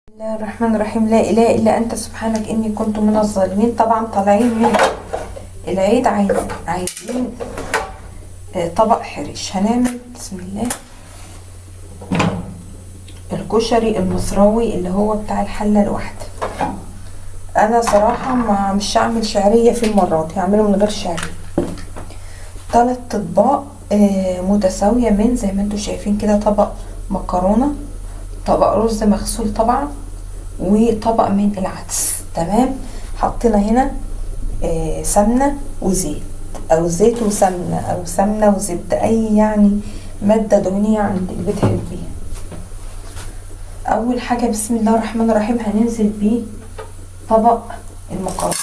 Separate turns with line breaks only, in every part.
بسم الله الرحمن الرحيم. لا اله الا انت سبحانك اني كنت من الظالمين. طبعا طالعين من العيد عايزين طبق حرش. هنعمل بسم الله الكشري المصراوي اللي هو بتاع الحله الواحده. انا صراحه مش هعمل شعريه في المره دي، هعمله من غير شعريه. 3 اطباق متساويه، من زي ما انتم شايفين كده، طبق مكرونه، طبق رز مغسول طبعا، وطبق من العدس. تمام. حطينا هنا سمنه وزيت، او زيت وسمنه، او سمنه وزبده، اي يعني ماده دهنيه عندك بتحبيها. اول حاجه بسم الله الرحمن الرحيم هننزل بيه طبق المكرونه.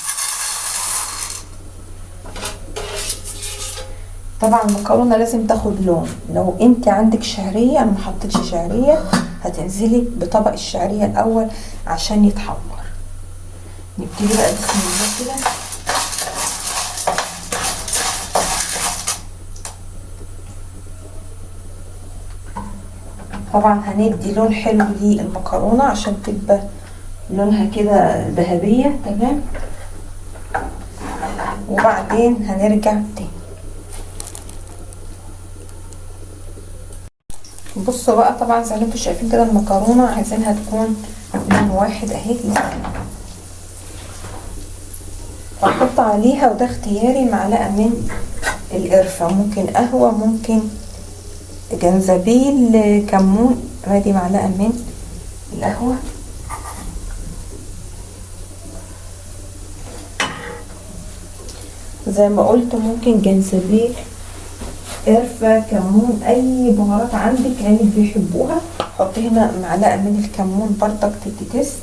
طبعا المكرونه لازم تاخد لون. لو انت عندك شعريه، انا ما حطيتش شعريه، هتنزلي بطبق الشعريه الاول عشان يتحمر. نبتدي بقى بسم الله كده. طبعا هندي لون حلو للمكرونه عشان تبقى لونها كده ذهبيه. تمام. وبعدين هنرجع تاني. بصوا بقى، طبعا زي ما انتم شايفين كده المكرونه عايزينها تكون لون واحد اهي. واحط عليها، وده اختياري، معلقه من القرفه، ممكن قهوه، ممكن جنزبيل، كمون. ادي معلقه من القهوه. زي ما قلت ممكن جنزبيل، قرفه، كمون، اي بهارات عندك عينك بيحبوها. حط هنا معلقه من الكمون برضك تدي تيست.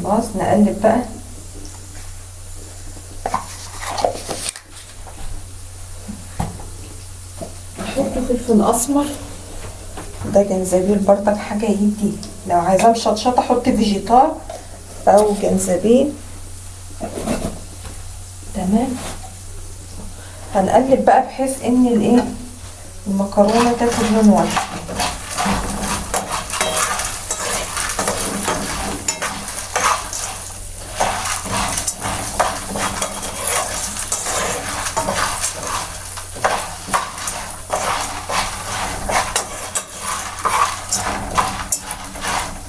خلاص نقلب بقى. نحط فلفل اسمر، ده جنزبيل برضك حاجه يدي. لو عايزاه مشطشطه حطي فيجيتار او جنزبيل. تمام. هنقلب بقى بحيث ان المكرونه تاخد لون واحد.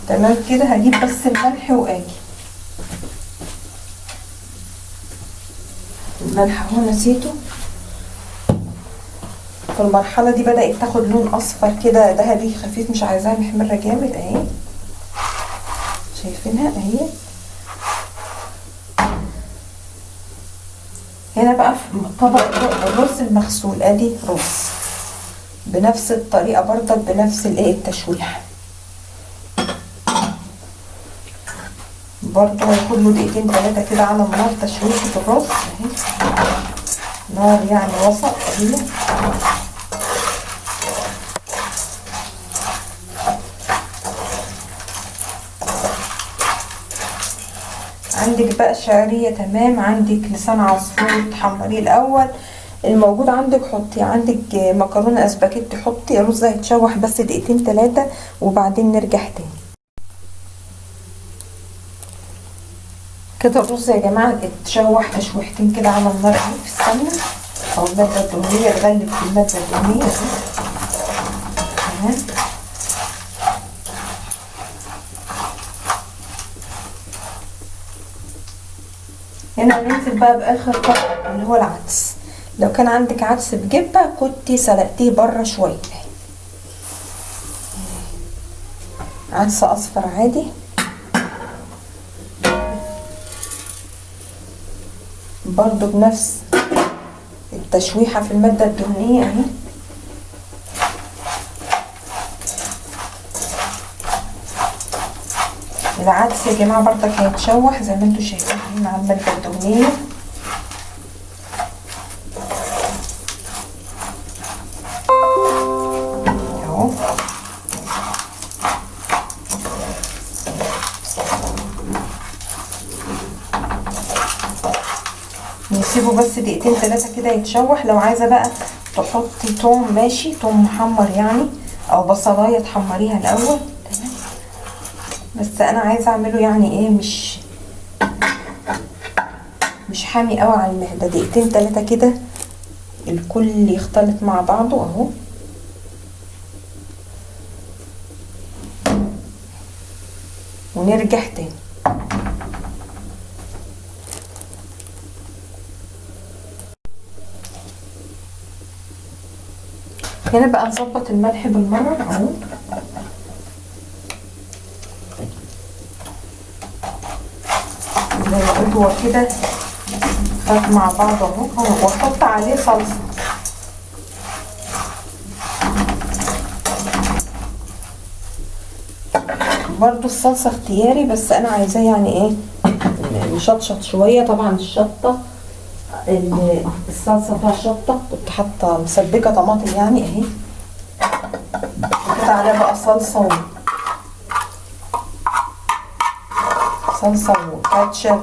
تمام كده. هجيب بس الملح واجي. الملح اهو نسيته. في المرحله دي بدات تاخد لون اصفر كده ذهبي خفيف، مش عايزاها محمره جامد اهي. شايفينها اهي. هنا بقى في طبق الرز المغسول، ادي رز بنفس الطريقه برضك، بنفس التشويح. برضه هياخد له 2 3 كده على النار تشويحه الرز اهي. نار يعني وسط قليله. عندك بقى شعريه تمام، عندك لسان عصفور تحمريه الاول، الموجود عندك حطي. عندك مكرونه اسباجيتي حطي. الرز هيتشوح بس 2 3 وبعدين نرجع تاني. كده الرز يا جماعه اتشوح تشويحتين كده على النار اهي في السمنه او الماده الدهنيه. تغلب في الماده الدهنيه اهي. تمام. هنا ننزل بقى باخر طبق اللي هو العدس. لو كان عندك عدس بجبه كنتي سلقتيه بره شويه. عدس اصفر عادي برضو بنفس التشويحه في الماده الدهنيه اهي. العدس يا جماعه برضك هيتشوح زي ما انتم شايفين مع الماده الدهنيه اهو. نسيبه بس 2 3 كده يتشوح. لو عايزه بقى تحطي توم ماشي، توم محمر يعني، او بصلايه تحمريها الاول. تمام. بس انا عايزه اعمله يعني ايه، مش حامي قوي على المعده. دقيقتين 3 كده الكل يختلط مع بعضه اهو. ونرجع تاني. هنا بقى نظبط الملح بالمره اهو. زي ما قلت هو كده خد مع بعض اهو. واحط عليه صلصه. برضو الصلصه اختياري، بس انا عايزاه يعني ايه مشطشط شويه. طبعا الشطه الصلصه فيها شطه، كنت حاطه مسبكه طماطم يعني اهي. حطيت عليها بقى صلصه وكاتشب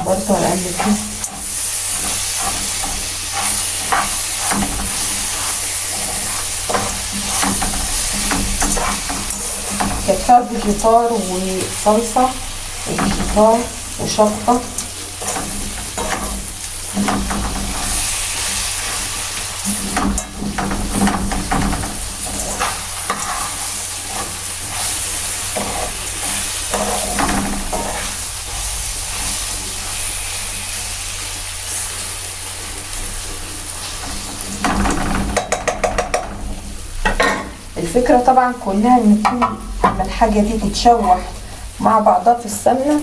برضه هنقلب فيه. كتار فيجيتار وصلصه وفيجيتار وشطه. الفكرة طبعا كلها ان لما الحاجة دي تتشوح مع بعضها في السمنة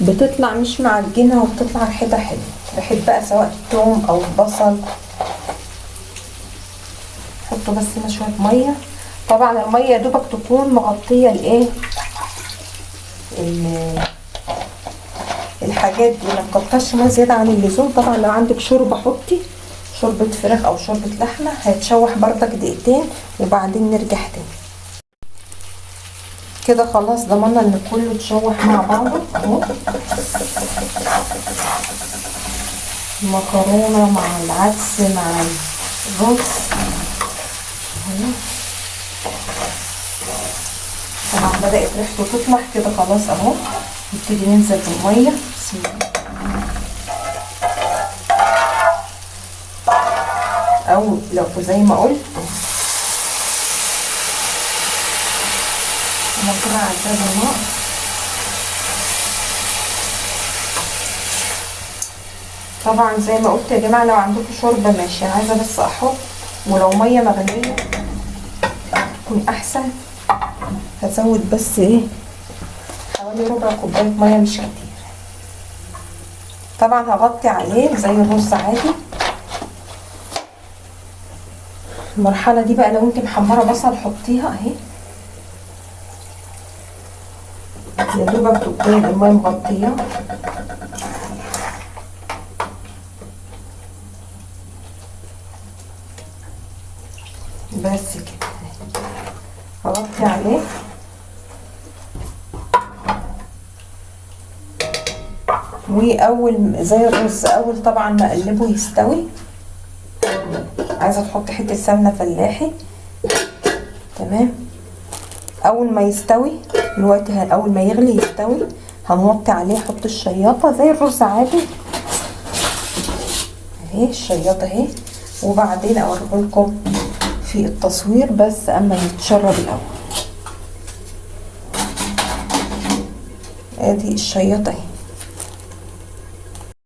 بتطلع مش معجنة، وبتطلع ريحتها حلوة. ريحة بقى سواء الثوم او البصل. حطوا بس هنا شوية مية. طبعا المية يا دوبك تكون مغطية الايه الحاجات دي، ما تكترش ميه زيادة عن اللزوم. طبعا لو عندك شوربة حطي شوربة فراخ او شوربة لحمة. هيتشوح بردك دقيقتين وبعدين نرجع تاني. كده خلاص ضمنا ان كله اتشوح مع بعضه اهو. المكرونة مع العدس مع الرز اهو. طبعا بدأت ريحته تطلع كده خلاص اهو. نبتدي ننزل بالمية. بسم الله. او لو زي ما قلت انا كده عداد النار. طبعا زي ما قلت يا جماعه لو عندكم شوربه ماشي، انا عايزه بس احط. ولو ميه مغليه تكون احسن. هزود بس ايه حوالي ربع كوبايه ميه مش كتير. طبعا هغطي عليه زي الرز عادي. المرحله دي بقى لو انت محمره بصل حطيها اهي. يا دوبك تكون الميه مغطيه. بس كده هغطي عليه. واول زي الرز اول طبعا ما اقلبه يستوي. عايزه تحط حته سمنه فلاحي. تمام. اول ما يستوي دلوقتي اول ما يغلي يستوي هنوطي عليه. احط الشياطه زي الرز عادي اهي. الشياطه اهي. وبعدين اوريكم في التصوير بس اما يتشرب الاول. ادي الشياطه اهي.